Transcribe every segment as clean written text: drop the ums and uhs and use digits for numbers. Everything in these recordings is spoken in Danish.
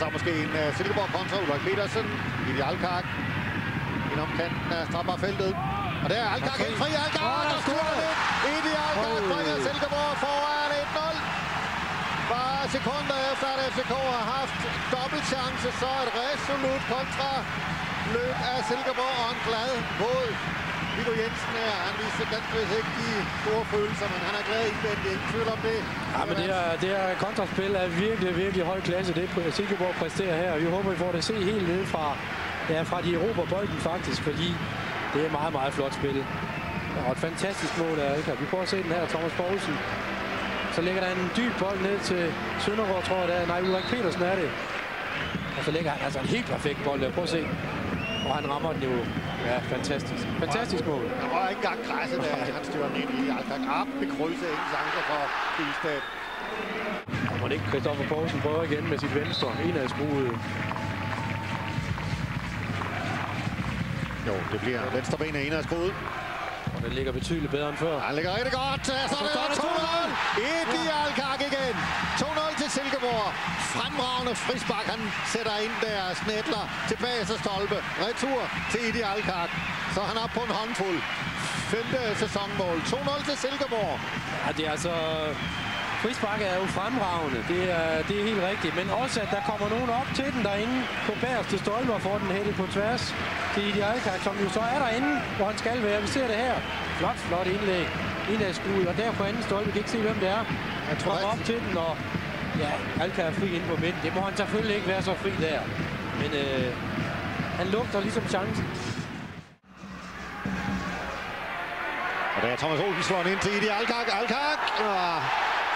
så måske en Silkeborg kontra Ulrik Petersen. Idi Alkak ind om kanten af straffeltet. Og der er Alkak helt fri. Alkak og scorer det. Idi Alkak bringer Silkeborg foran 1-0. Bare sekunder efter at FCK har haft dobbelt chance, så et resolut kontra løb af Silkeborg og en glad hoved. Viggo Jensen her, han viser ganske ikke de store følelser, men han er glad indvendigt, ingen tvivl om det. Ja, men det her kontraspil er virkelig høj klasse, det Silkeborg præsterer her. Vi håber, vi får det se helt ned fra de Europa bolden faktisk, fordi det er meget flot spil. Og et fantastisk mål af Alkak. Vi prøver at se den her, Thomas Poulsen. Så lægger der en dyb bold ned til Søndergaard, tror jeg det er. Nej, Ulrik Petersen er det. Og så lægger han altså en helt perfekt bold der. Prøv at se. Og han rammer den jo. Ja, fantastisk. Fantastisk mål. Der var ikke engang græsset, da han styrer den ind i Alkak. Arpen bekrydse, ingen chancer for Bilstad. Og må ikke Christoffer Poulsen prøver igen med sit venstre. En af skruet. Jo, det bliver venstre ben af en af skruet. Og den ligger betydeligt bedre end før. Han ligger rigtig godt. Så er det 2-0. Idi Alkak igen. 2-0 til Silkeborg. Fremragende frispark. Han sætter ind der. Snedler tilbage til stolpe. Retur til Idi Alkak. Så han er på en håndfuld. 5. sæsonmål. 2-0 til Silkeborg. Ja, det er altså... Frisparket er jo fremragende. Det er helt rigtigt. Men også, at der kommer nogen op til den derinde på bagerste stolpe og får den hættet på tværs til Idi Alkak, som jo så er derinde, hvor han skal være. Vi ser det her. Flot indlæg. Indlægsskruet, og der på anden stolpe. Vi kan ikke se, hvem det er. Han kommer op til den, og ja, Alkak er fri inde på midten. Det må han selvfølgelig ikke være så fri der. Men han lugter ligesom chancen. Og der er Thomas Olsen slår ind til Idi Alkak. Alkak!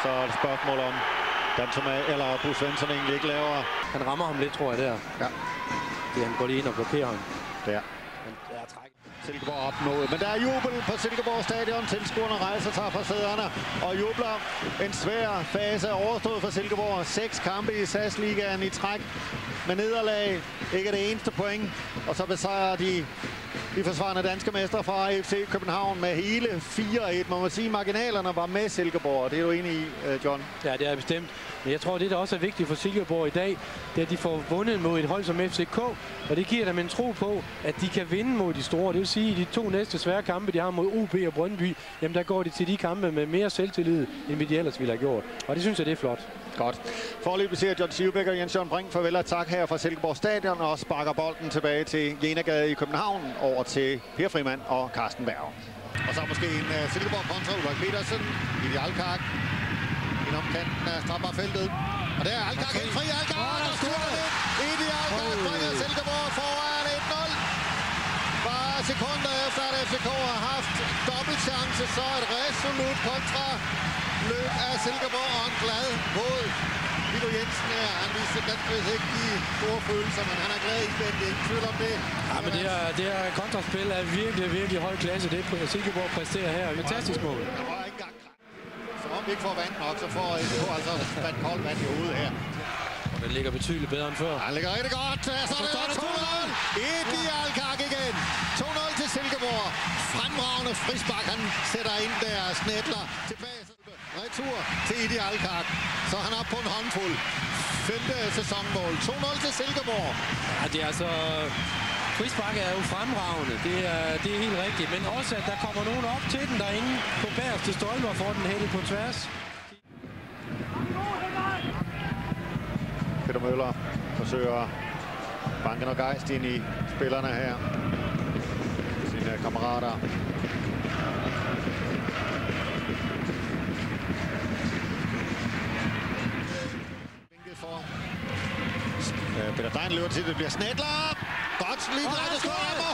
Så er det et spørgsmål om Dan Thomas eller Bo Svensson egentlig ikke laver. Han rammer ham lidt, tror jeg, der. Ja. Det han går lige ind og blokerer ham. Der. Silkeborg opnået. Men der er jubel på Silkeborg stadion. Tilskuerne rejser sig fra sæderne og jubler. En svær fase er overstået for Silkeborg. 6 kampe i SAS-ligaen i træk med nederlag. Ikke det eneste point. Og så besejrer de forsvarende danske mestre fra FC København med hele 4-1. Man må sige, at marginalerne var med Silkeborg. Det er du enig i, John? Ja, det er bestemt. Men jeg tror, det der også er vigtigt for Silkeborg i dag, det er, at de får vundet mod et hold som FCK. Og det giver dem en tro på, at de kan vinde mod de store. Det vil sige, at de 2 næste svære kampe, de har mod OB og Brøndby, jamen der går de til de kampe med mere selvtillid, end vi de ellers ville have gjort. Og det synes jeg, det er flot. Godt. Foreløbig siger John Sivbæk og Jens Jørgen Brink farvel og tak her fra Silkeborg stadion, og sparker bolden tilbage til Jenagade i København over til Per Frimand og Carsten Berg. Og så måske en Silkeborg kontra Ulrik Petersen. Idi Alkak ind om kanten af straffeltet. Og der er Alkak helt fri. Alkak og scorer det. Idi Alkak bringer Silkeborg foran 1-0. Bare sekunder efter at FCK har haft dobbelt chance, så et resolut kontra løb af Silkeborg og en glad hoved. Viggo Jensen her, han viser ganske ikke de store følelser, men han er glad indvendigt, ingen tvivl om det. Ja, men det her kontraspil er virkelig høj klasse, det Silkeborg præsterer her. Fantastisk mål. Der var ikke engang som om vi ikke får vand nok, så får FCK altså vand koldt vand i hovedet her. Og den ligger betydeligt bedre end før. Han ligger rigtig godt. Så er det 2-0. Idi Alkak igen. 2-0 til Silkeborg. Fremragende frispark. Han sætter ind der. Snedler tilbage. Retur til Idi Alkak. Så han er på en håndfuld. 5. sæsonmål. 2-0 til Silkeborg. Ja, det er altså... Frisparket er jo fremragende. Det er helt rigtigt. Men også, at der kommer nogen op til den derinde på bagerste stolpe og får den hættet på tværs. Peter Møller forsøger at banke noget gejst ind i spillerne her. Sine kammerater. Peter Dein løber til, det bliver Snedler. Godt lige rette skårer.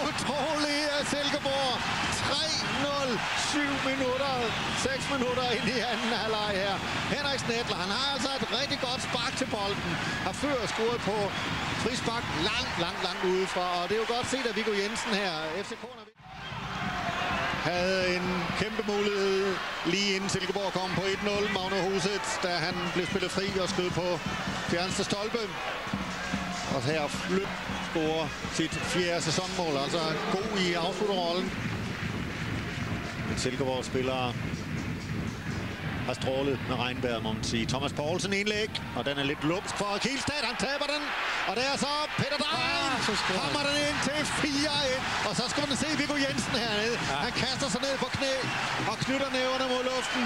Utrolig Silkeborg. 3-0. 7 minutter. 6 minutter ind i anden halvleg her. Henrik Snedler, han har altså et rigtig godt spark til bolden. Har før scoret på frispark langt udefra. Og det er jo godt set af Viggo Jensen her. FCK'erne havde en kæmpe mulighed lige inden Silkeborg kom på 1-0. Magne Huset, da han blev spillet fri og skød på fjerneste stolpe. Og her scorer sit 4. sæsonmål, altså god i afslutterrollen. Silkeborg spiller har strålet med regnvejr, må man sige. Thomas Poulsen indlæg, og den er lidt lumsk for Kielstad. Han taber den, og der er så Peter Drein. Kommer den ind til 4-1, og så skal man se Viggo Jensen hernede. Han kaster sig ned på knæ og knytter næverne mod luften.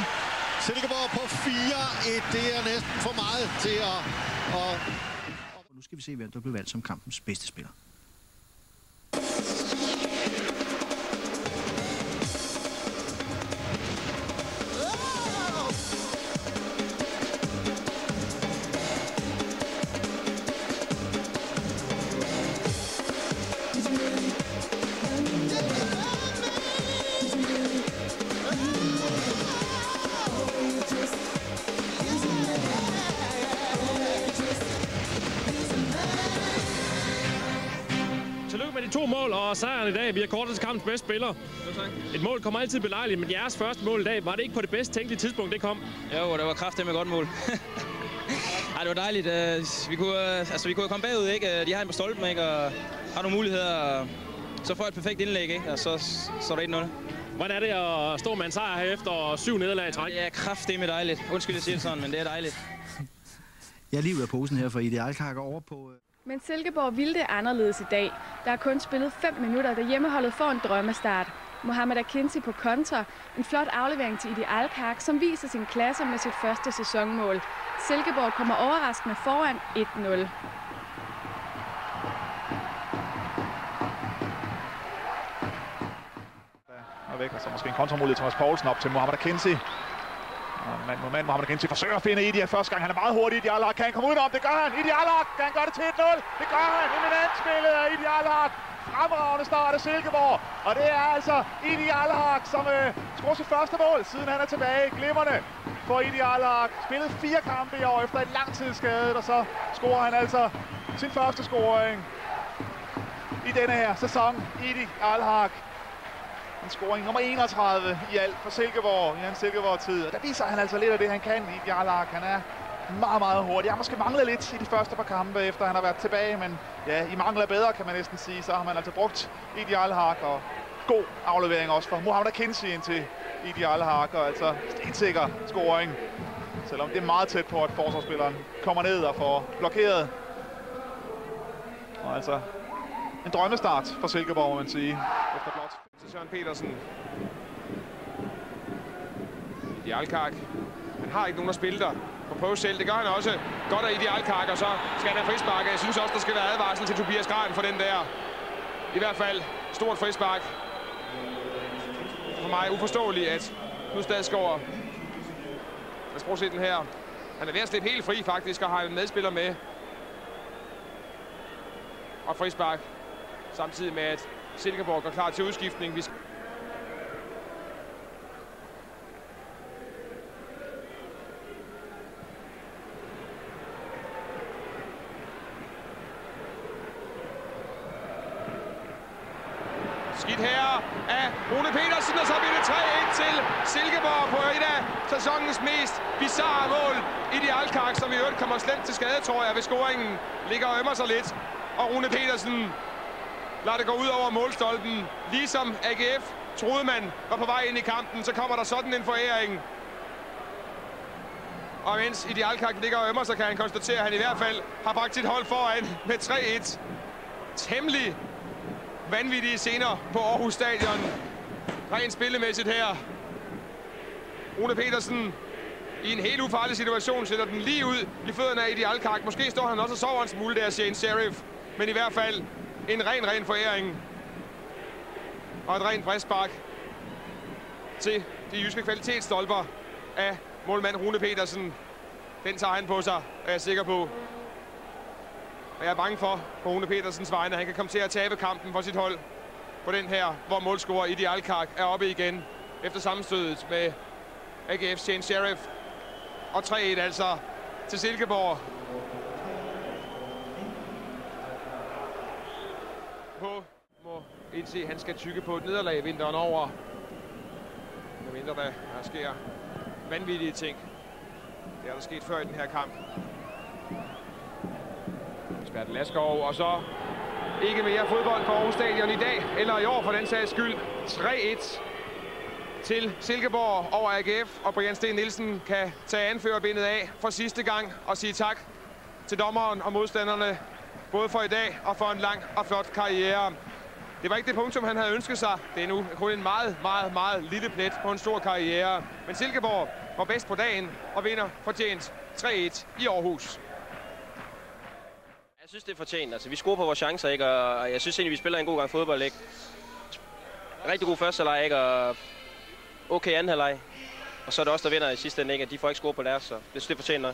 Silkeborg på 4-1. Det er næsten for meget til at... Nu skal vi se, hvem der blev valgt som kampens bedste spiller. Tillykke med de 2 mål og sejren i dag. Vi har kåret til kampens bedste spiller. Et mål kommer altid belejligt, men jeres første mål i dag, var det ikke på det bedst tænkelige tidspunkt, det kom? Jo, det var kraftedeme godt mål. Ej, det var dejligt. Vi kunne komme bagud, ikke? De har en på stolpen, ikke? Og har nogle muligheder. Så får et perfekt indlæg, ikke? Og så er det 1-0. Hvordan er det at stå med en sejr her efter 7 nederlag i træk? Det er kraftedeme dejligt. Undskyld, jeg siger det sådan, men det er dejligt. Jeg liver af posen her for Idealkak over på... Men Silkeborg ville det anderledes i dag. Der er kun spillet 5 minutter, da hjemmeholdet får en drømmestart. Mohamed Akinci på kontra. En flot aflevering til Idealkak, som viser sin klasse med sit første sæsonmål. Silkeborg kommer overraskende foran 1-0. Og væk, og så måske en kontramulighed Thomas Poulsen op til Mohamed Akinci. Mand Mohamed Akinci forsøger at finde Idi første gang. Han er meget hurtig. Idi Alhaq. Kan han komme udenom? Det gør han. Idi Alhaq. Kan han gøre det til 1-0? Det gør han. Eminent spillet af Idi Alhaq. Fremragende start af Silkeborg. Og det er altså Idi Alhaq, som scorer sit første mål, siden han er tilbage. Glimrende for Idi Alhaq. Spillet 4 kampe i år efter et lang tid skadet, og så scorer han altså sin første scoring i denne her sæson. Idi Alhaq. En scoring nummer 31 i alt for Silkeborg i hans Silkeborg-tid. Og der viser han altså lidt af det, han kan i Alhaq. Han er meget, meget hurtig. Han måske manglet lidt i de første par kampe, efter han har været tilbage. Men ja, i mangler bedre, kan man næsten sige. Så har man altså brugt Idi Alhaq, og god aflevering også for Mohamed Akinci ind til Idi Alhaq. Og altså stensikker scoring. Selvom det er meget tæt på, at forsvarsspilleren kommer ned og får blokeret. Og altså en drømmestart for Silkeborg, må man sige. Efter blot til Søren Petersen. Idealkak. Han har ikke nogen at spille der på prøve selv. Det gør han også godt af Idealkak, og så skal han have frispark. Jeg synes også, der skal være advarsel til Tobias Gran for den der. I hvert fald stort frispark. For mig uforståeligt, at Knud Stadsgaard, lad os prøve at se den her. Han er ved at slippe helt fri faktisk, og har en medspiller med. Og frispark. Samtidig med, at Silkeborg går klar til udskiftning. Skidt her af Rune Petersen, og så bliver det 3-1 til Silkeborg på et af sæsonens mest bizarre mål. Idealkak, som i øvrigt kommer slemt til skade, tror jeg, ved scoringen. Ligger og ømmer sig lidt. Og Rune Petersen lader det gå ud over målstolpen. Ligesom AGF troede man var på vej ind i kampen, så kommer der sådan en foræring. Og mens Idealkak ligger og ømmer, så kan han konstatere, at han i hvert fald har bragt sit hold foran med 3-1. Temmelig vanvittige scener på Aarhus Stadion. Rent spillemæssigt her. Rune Petersen i en helt ufarlig situation sætter den lige ud i fødderne af Idealkak. Måske står han også og sover en smule der, Shane Sheriff. Men i hvert fald en ren foræring. Og et rent frispark til de jyske kvalitetsstolper af målmand Rune Petersen. Den tager han på sig, er jeg sikker på. Og jeg er bange for, på Rune Petersens vegne, at han kan komme til at tabe kampen for sit hold på den her, hvor målscorer Idealkak er oppe igen efter sammenstødet med AGF's Shane Sheriff. Og 3-1 altså til Silkeborg. Må indse, at han skal tykke på et nederlag vinteren over. Men mindre der sker vanvittige ting. Det er der sket før i den her kamp. Bertel Laskov, og så ikke mere fodbold på Aarhus Stadion i dag, eller i år for den sags skyld. 3-1 til Silkeborg over AGF, og Brian Steen Nielsen kan tage anførerbindet af for sidste gang og sige tak til dommeren og modstanderne, både for i dag og for en lang og flot karriere. Det var ikke det punktum, han havde ønsket sig. Det er nu kun en meget lille plet på en stor karriere. Men Silkeborg var bedst på dagen og vinder fortjent 3-1 i Aarhus. Jeg synes, det er fortjent. Altså, vi scorer på vores chancer, ikke? Og jeg synes egentlig, vi spiller en god gang fodbold, ikke? Rigtig god første halvleg, ikke? Og okay anden halvleg. Og så er det også der vinder i sidste ende, ikke? At de får ikke score på deres, så det synes, det er fortjent.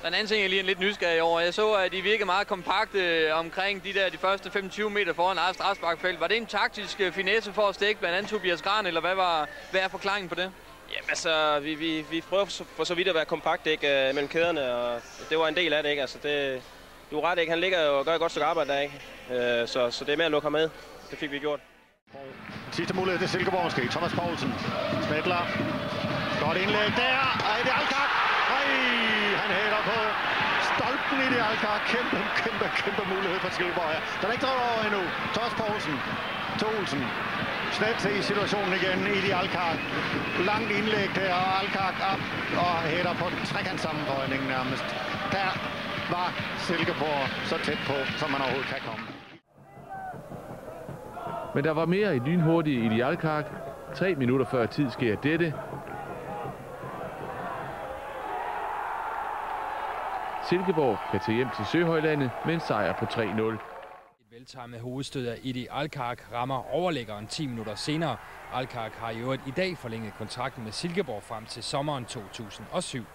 Den anden ting, jeg lige er lidt nysgerrig over. Jeg så, at de virkede meget kompakte omkring de første 25 meter foran eget strafsparkfelt. Var det en taktisk finesse for at stikke blandt andet Tobias Gran, eller hvad er forklaringen på det? Jamen altså, vi prøver for så vidt at være kompakt, ikke? Mellem kæderne, og det var en del af det, ikke? Altså, du er ret, ikke? Han ligger og gør et godt stykke arbejde der, ikke? Så det er med at lukke ham med. Det fik vi gjort. Sidste mulighed til Silkeborg måske. Thomas Poulsen. Snedler. Godt indlæg der. Og det er Alkak. Han hætter på stolpen i det Alkak. Kæmpe mulighed for Silkeborg her. Den er ikke drevet over endnu. Thomas Poulsen. Olsen. Sned i situationen igen i det Alkak. Langt indlæg der. Og Alkak op og hætter på trekantsammenføjningen nærmest. Der var Silkeborg så tæt på, som man overhovedet kan komme. Men der var mere i lynhurtige Idi Alkak. 3 minutter før tid sker dette. Silkeborg kan tage hjem til Søhøjlandet med en sejr på 3-0. Et veltimet hovedstød af Idi Alkak rammer overlæggeren 10 minutter senere. Alkak har i øvrigt i dag forlænget kontrakten med Silkeborg frem til sommeren 2007.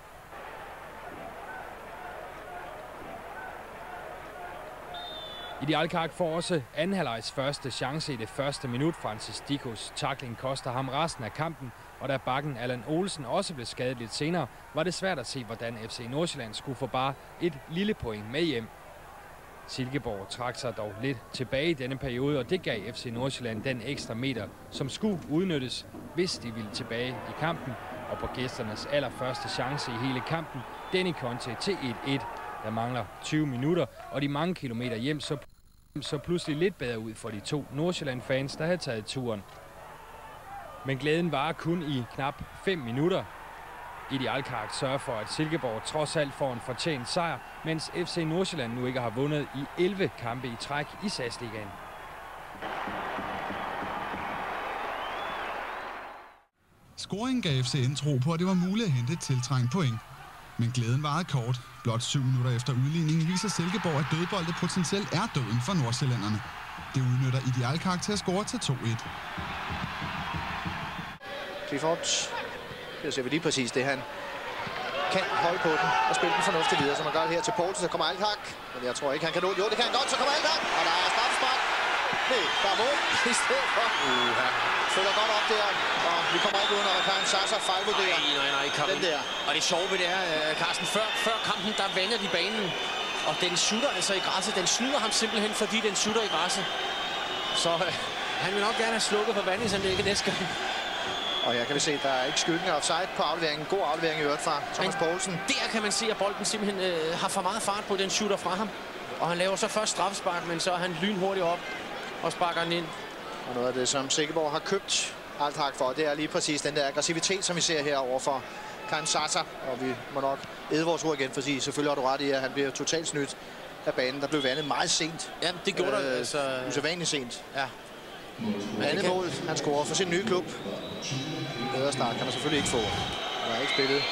Idi Alkak får også anden halvlejs første chance i det første minut. Francis Dicos tackling koster ham resten af kampen, og da bakken Allan Olsen også blev skadet lidt senere, var det svært at se, hvordan FC Nordsjælland skulle få bare et lille point med hjem. Silkeborg trak sig dog lidt tilbage i denne periode, og det gav FC Nordsjælland den ekstra meter, som skulle udnyttes, hvis de ville tilbage i kampen. Og på gæsternes allerførste chance i hele kampen, Denny Conte til 1-1. Der mangler 20 minutter, og de mange kilometer hjem så pludselig lidt bedre ud for de to Nordsjælland-fans, der havde taget turen. Men glæden varer kun i knap 5 minutter. Idi Alkak sørger for, at Silkeborg trods alt får en fortjent sejr, mens FC Nordsjælland nu ikke har vundet i 11 kampe i træk i SAS-ligaen. Scoringen gav FCN tro på, at det var muligt at hente et tiltrængt point. Men glæden varede kort. Blot 7 minutter efter udligningen viser Silkeborg, at dødboldet potentielt er døden for nordsjællænderne. Det udnytter Idi Alkak til at score til 2-1. Clifford. Her ser vi lige præcis det, han kan holde på den og spille den fornuftigt videre, som man gør det her til Poulsen. Så kommer Alkak, men jeg tror ikke, han kan nå. Jo, det kan han godt. Så kommer Alkak, og der er straffespark. Nej, der er mål i stedet for. Følger godt op der, og vi kommer ikke uden, at Karim Sasa fejlvurderer den der. Og det sjove ved det er, Carsten, før kampen, der vender de banen, og den sutter altså i græsset. Den snyder ham simpelthen, fordi den sutter i græsset. Så han vil nok gerne have slukket for vandingsanlægget næste gang. Og her kan vi se, at der er ikke skyggen af offside på afleveringen. God aflevering i øvrigt fra Thomas Poulsen. Der kan man se, at bolden simpelthen har for meget fart på, den shooter fra ham. Og han laver så først straffespark, men så er han lynhurtigt op og sparker den ind. Og noget af det, som Silkeborg har købt Alkak for, det er lige præcis den der aggressivitet, som vi ser her over for Karim Sasa. Og vi må nok æde vores ord igen, for selvfølgelig har du ret i, at han bliver totalt snydt af banen. Der blev vandet meget sent. Ja, det gjorde der altså. Usædvanligt sent. Ja. Andet mål, han scorer for sin nye klub. Bedre start kan man selvfølgelig ikke få. Han har ikke spillet